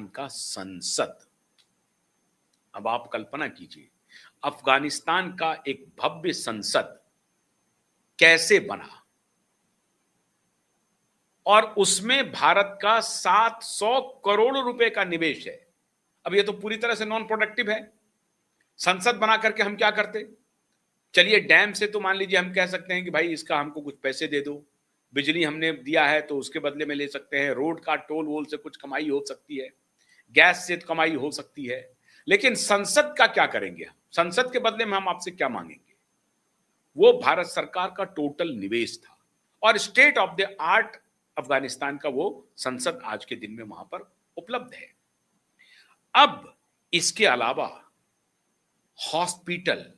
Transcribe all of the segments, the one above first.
का संसद। अब आप कल्पना कीजिए, अफगानिस्तान का एक भव्य संसद कैसे बना और उसमें भारत का 700 करोड़ रुपए का निवेश है। अब ये तो पूरी तरह से नॉन प्रोडक्टिव है। संसद बना करके हम क्या करते? चलिए, डैम से तो मान लीजिए हम कह सकते हैं कि भाई इसका हमको कुछ पैसे दे दो, बिजली हमने दिया है तो उसके बदले में ले सकते हैं, रोड का टोल वोल से कुछ कमाई हो सकती है, गैस से कमाई हो सकती है। लेकिन संसद का क्या करेंगे हम? संसद के बदले में हम आपसे क्या मांगेंगे? वो भारत सरकार का टोटल निवेश था और state of the art Afghanistan का वो संसद आज के दिन में वहां पर उपलब्ध है। अब इसके अलावा हॉस्पिटल,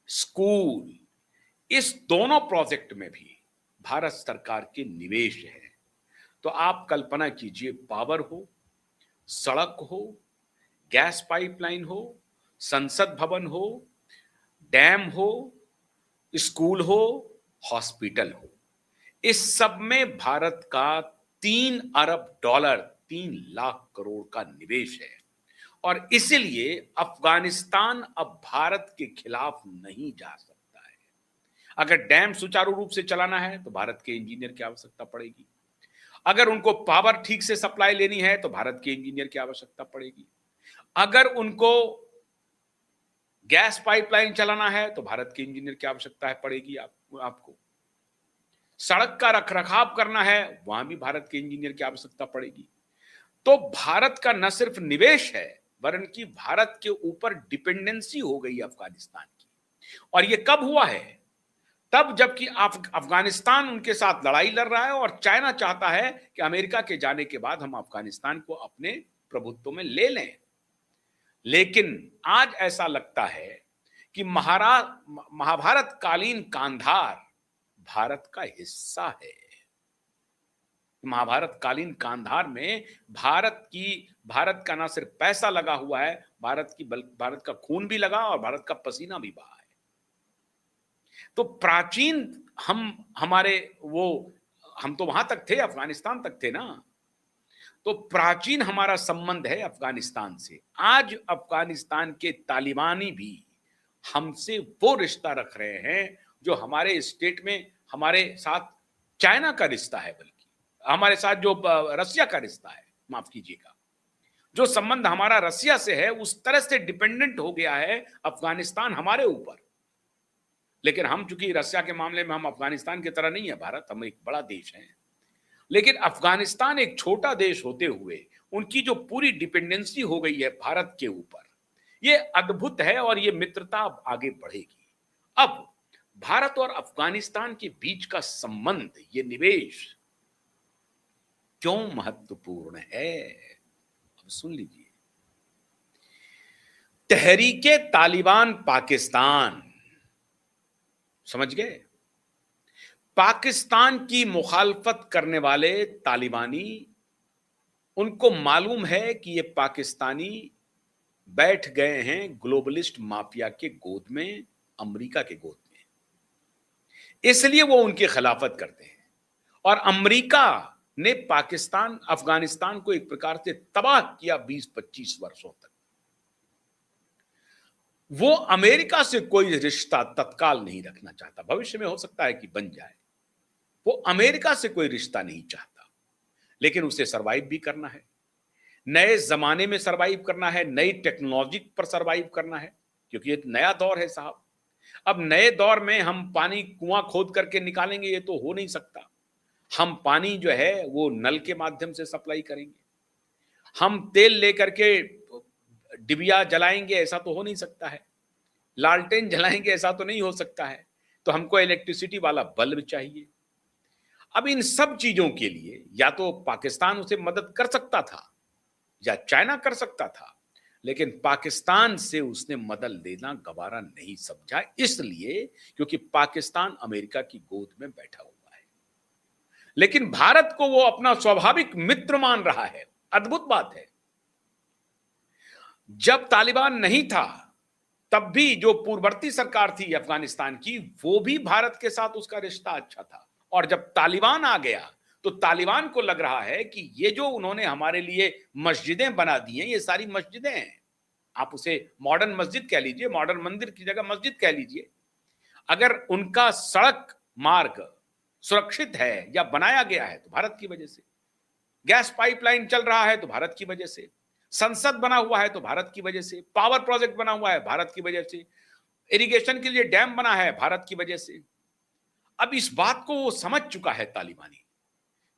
स्कूल, इस दोनों प्रोजेक्ट में भी भारत सरकार के निवेश है। तो आप कल्पना कीजिए, पावर हो, सड़क हो, गैस पाइपलाइन हो, संसद भवन हो, डैम हो, स्कूल हो, हॉस्पिटल हो, इस सब में भारत का 3 अरब डॉलर, 3 लाख करोड़ का निवेश है। और इसलिए अफगानिस्तान अब भारत के खिलाफ नहीं जा सकता है। अगर डैम सुचारू रूप से चलाना है तो भारत के इंजीनियर की आवश्यकता पड़ेगी। अगर उनको पावर ठीक से सप्लाई लेनी है तो भारत के इंजीनियर की आवश्यकता पड़ेगी। अगर उनको गैस पाइपलाइन चलाना है तो भारत के इंजीनियर की आवश्यकता पड़ेगी आपको। सड़क का रखरखाव करना है, वहां भी भारत के इंजीनियर की आवश्यकता पड़ेगी। तो भारत का न सिर्फ निवेश है, वरन कि भारत के ऊपर डिपेंडेंसी हो गई अफगानिस्तान की। और ये कब हुआ है? तब जबकि अफगानिस्तान उनके साथ लड़ाई लड़ रहा है और चाइना चाहता है कि अमेरिका के जाने के बाद हम अफगानिस्तान को अपने प्रभुत्व में ले लें। लेकिन आज ऐसा लगता है कि महाभारत कालीन कांधार भारत का हिस्सा है। महाभारत कालीन कांधार में भारत का ना सिर्फ पैसा लगा हुआ है, भारत का खून भी लगा और भारत का पसीना भी बहा है। तो प्राचीन हम तो वहां तक थे, अफगानिस्तान तक थे ना। तो प्राचीन हमारा संबंध है अफगानिस्तान से। आज अफगानिस्तान के तालिबानी भी हमसे वो रिश्ता रख रहे हैं जो हमारे स्टेट में हमारे साथ चाइना का रिश्ता है, बल्कि हमारे साथ जो रसिया का रिश्ता है, माफ कीजिएगा, जो संबंध हमारा रसिया से है, उस तरह से डिपेंडेंट हो गया है अफगानिस्तान हमारे ऊपर। लेकिन हम चूंकि रसिया के मामले में हम अफगानिस्तान की तरह नहीं है, भारत हम एक बड़ा देश है, लेकिन अफगानिस्तान एक छोटा देश होते हुए उनकी जो पूरी डिपेंडेंसी हो गई है भारत के ऊपर, ये अद्भुत है और ये मित्रता अब आगे बढ़ेगी। अब भारत और अफगानिस्तान के बीच का संबंध, ये निवेश क्यों महत्वपूर्ण है? अब सुन लीजिए। तहरीके तालिबान पाकिस्तान, समझ गए? पाकिस्तान की मुखालफत करने वाले तालिबानी, उनको मालूम है कि ये पाकिस्तानी बैठ गए हैं ग्लोबलिस्ट माफिया के गोद में, अमेरिका के गोद में, इसलिए वो उनकी खिलाफत करते हैं। और अमेरिका ने अफगानिस्तान को एक प्रकार से तबाह किया 20-25 वर्षों तक। वो अमेरिका से कोई रिश्ता तत्काल नहीं रखना चाहता, भविष्य में हो सकता है कि बन जाए। वो अमेरिका से कोई रिश्ता नहीं चाहता, लेकिन उसे सरवाइव भी करना है, नए जमाने में सरवाइव करना है, नई टेक्नोलॉजी पर सरवाइव करना है, क्योंकि ये नया दौर है साहब। अब नए दौर में हम पानी कुआं खोद करके निकालेंगे, ये तो हो नहीं सकता। हम पानी जो है वो नल के माध्यम से सप्लाई करेंगे। हम तेल लेकर के डिबिया जलाएंगे, ऐसा तो हो नहीं सकता है। लालटेन जलाएंगे, ऐसा तो नहीं हो सकता है। तो हमको इलेक्ट्रिसिटी वाला बल्ब चाहिए। अब इन सब चीजों के लिए या तो पाकिस्तान उसे मदद कर सकता था या चाइना कर सकता था, लेकिन पाकिस्तान से उसने मदद लेना गवारा नहीं समझा, इसलिए क्योंकि पाकिस्तान अमेरिका की गोद में बैठा हुआ है। लेकिन भारत को वो अपना स्वाभाविक मित्र मान रहा है। अद्भुत बात है। जब तालिबान नहीं था तब भी जो पूर्ववर्ती सरकार थी अफगानिस्तान की, वो भी भारत के साथ उसका रिश्ता अच्छा था। और जब तालिबान आ गया तो तालिबान को लग रहा है कि ये जो उन्होंने हमारे लिए मस्जिदें बना दी हैं, ये सारी मस्जिदें हैं। आप उसे मॉडर्न मस्जिद कह लीजिए, मॉडर्न मंदिर की जगह मस्जिद कह लीजिए। अगर उनका सड़क मार्ग सुरक्षित है या बनाया गया है तो भारत की वजह से, गैस पाइपलाइन चल रहा है तो भारत की वजह से, संसद बना हुआ है तो भारत की वजह से, पावर प्रोजेक्ट बना हुआ है भारत की वजह से, इरिगेशन के लिए डैम बना है भारत की वजह से। अब इस बात को वो समझ चुका है तालिबानी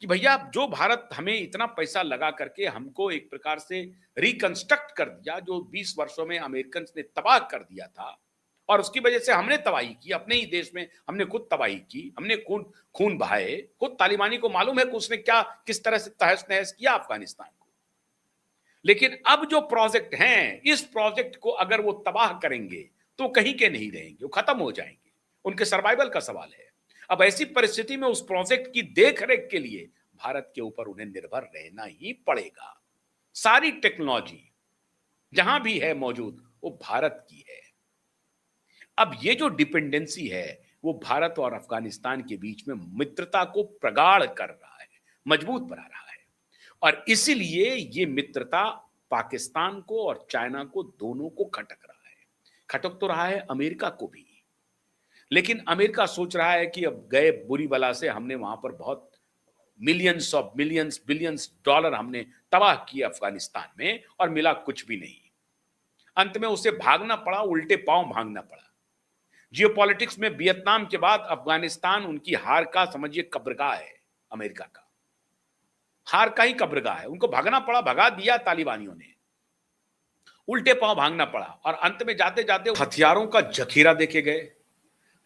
कि भैया जो भारत हमें इतना पैसा लगा करके हमको एक प्रकार से रिकंस्ट्रक्ट कर दिया, जो 20 वर्षों में अमेरिकन ने तबाह कर दिया था, और उसकी वजह से हमने तबाही की, अपने ही देश में हमने खुद तबाही की, हमने खून खून बहाए। खुद तालिबानी को मालूम है कि उसने क्या किस तरह से तहस नहस किया अफगानिस्तान को। लेकिन अब जो प्रोजेक्ट हैं, इस प्रोजेक्ट को अगर वो तबाह करेंगे तो कहीं के नहीं रहेंगे, वो खत्म हो जाएंगे। उनके सर्वाइवल का सवाल है। अब ऐसी परिस्थिति में उस प्रोजेक्ट की देखरेख के लिए भारत के ऊपर उन्हें निर्भर रहना ही पड़ेगा। सारी टेक्नोलॉजी जहां भी है मौजूद वो भारत की है। अब ये जो डिपेंडेंसी है वो भारत और अफगानिस्तान के बीच में मित्रता को प्रगाढ़ कर रहा है, मजबूत बना रहा है। और इसीलिए ये मित्रता पाकिस्तान को और चाइना को दोनों को खटक रहा है। खटक तो रहा है अमेरिका को भी, लेकिन अमेरिका सोच रहा है कि अब गए बुरी बला से, हमने वहां पर बहुत millions of millions billions dollar हमने तबाह किए अफगानिस्तान में और मिला कुछ भी नहीं। अंत में उसे भागना पड़ा, उल्टे पांव भागना पड़ा। जियोपॉलिटिक्स में वियतनाम के बाद अफगानिस्तान उनकी हार का समझिए कब्रगाह है। अमेरिका का हार का ही कब्रगाह है। उनको भागना पड़ा, भगा दिया तालिबानियों ने, उल्टे पांव भागना पड़ा और अंत में जाते जाते हथियारों का जखीरा देके गए।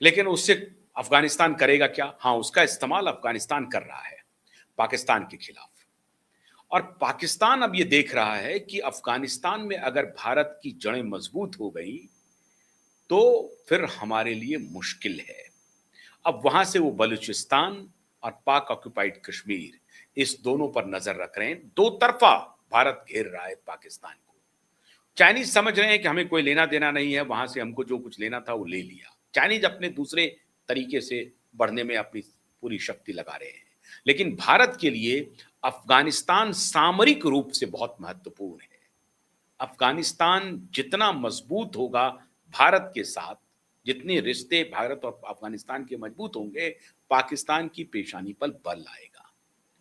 लेकिन उससे अफगानिस्तान करेगा क्या? हाँ, उसका इस्तेमाल अफगानिस्तान कर रहा है पाकिस्तान के खिलाफ। और पाकिस्तान अब ये देख रहा है कि अफगानिस्तान में अगर भारत की जड़ें मजबूत हो गई तो फिर हमारे लिए मुश्किल है। अब वहां से वो बलूचिस्तान और पाक ऑक्युपाइड कश्मीर, इस दोनों पर नजर रख रहे हैं। दो तरफा भारत घेर रहा है पाकिस्तान को। चाइनीज समझ रहे हैं कि हमें कोई लेना देना नहीं है, वहां से हमको जो कुछ लेना था वो ले लिया। चाइनीज अपने दूसरे तरीके से बढ़ने में अपनी पूरी शक्ति लगा रहे हैं। लेकिन भारत के लिए अफगानिस्तान सामरिक रूप से बहुत महत्वपूर्ण है। अफगानिस्तान जितना मजबूत होगा भारत के साथ, जितने रिश्ते भारत और अफगानिस्तान के मजबूत होंगे, पाकिस्तान की पेशानी पर बल आएगा,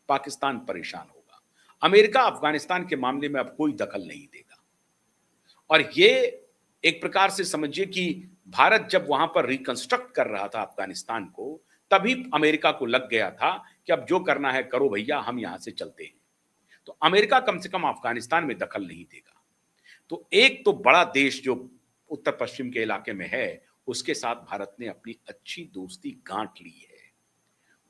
पाकिस्तान परेशान होगा। अमेरिका अफगानिस्तान के मामले में अब कोई दखल नहीं देगा। और ये एक प्रकार से समझिए कि भारत जब वहां पर रिकंस्ट्रक्ट कर रहा था अफगानिस्तान को, तभी अमेरिका को लग गया था कि अब जो करना है करो भैया, हम यहां से चलते हैं। तो अमेरिका कम से कम अफगानिस्तान में दखल नहीं देगा। तो एक तो बड़ा देश जो उत्तर पश्चिम के इलाके में है, उसके साथ भारत ने अपनी अच्छी दोस्ती गांठ ली है।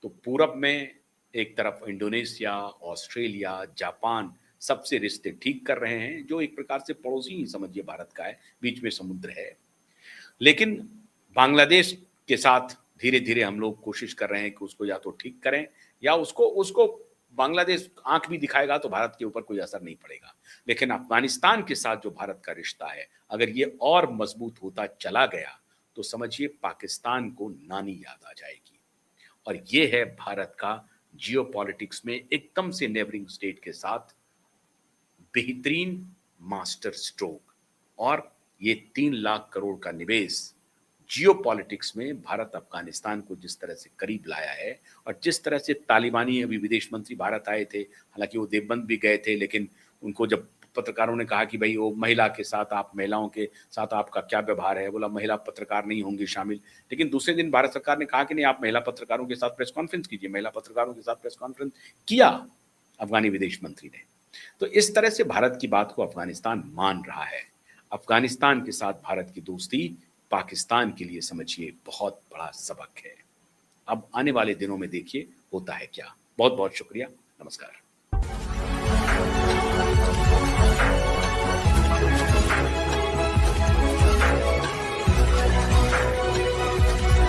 तो पूरब में एक तरफ इंडोनेशिया, ऑस्ट्रेलिया, जापान सबसे रिश्ते ठीक कर रहे हैं, जो एक प्रकार से पड़ोसी ही समझिए भारत का है, बीच में समुद्र है। लेकिन बांग्लादेश के साथ धीरे धीरे हम लोग कोशिश कर रहे हैं कि उसको या तो ठीक करें या उसको उसको बांग्लादेश आंख भी दिखाएगा तो भारत के ऊपर कोई असर नहीं पड़ेगा। लेकिन अफगानिस्तान के साथ जो भारत का रिश्ता है, अगर ये और मजबूत होता चला गया तो समझिए पाकिस्तान को नानी याद आ जाएगी। और ये है भारत का जियोपॉलिटिक्स में एकदम से नेबरिंग स्टेट के साथ बेहतरीन मास्टर स्ट्रोक। और ये 3 लाख करोड़ का निवेश जियोपॉलिटिक्स में भारत अफगानिस्तान को जिस तरह से करीब लाया है, और जिस तरह से तालिबानी अभी विदेश मंत्री भारत आए थे, हालांकि वो देवबंद भी गए थे, लेकिन उनको जब पत्रकारों ने कहा कि भाई वो महिला के साथ, आप महिलाओं के साथ आपका क्या व्यवहार है, बोला महिला पत्रकार नहीं होंगी शामिल। लेकिन दूसरे दिन भारत सरकार ने कहा कि नहीं, आप महिला पत्रकारों के साथ प्रेस कॉन्फ्रेंस कीजिए। महिला पत्रकारों के साथ प्रेस कॉन्फ्रेंस किया अफगानी विदेश मंत्री ने। तो इस तरह से भारत की बात को अफगानिस्तान मान रहा है। अफगानिस्तान के साथ भारत की दोस्ती पाकिस्तान के लिए समझिए बहुत बड़ा सबक है। अब आने वाले दिनों में देखिए होता है क्या। बहुत बहुत शुक्रिया। नमस्कार।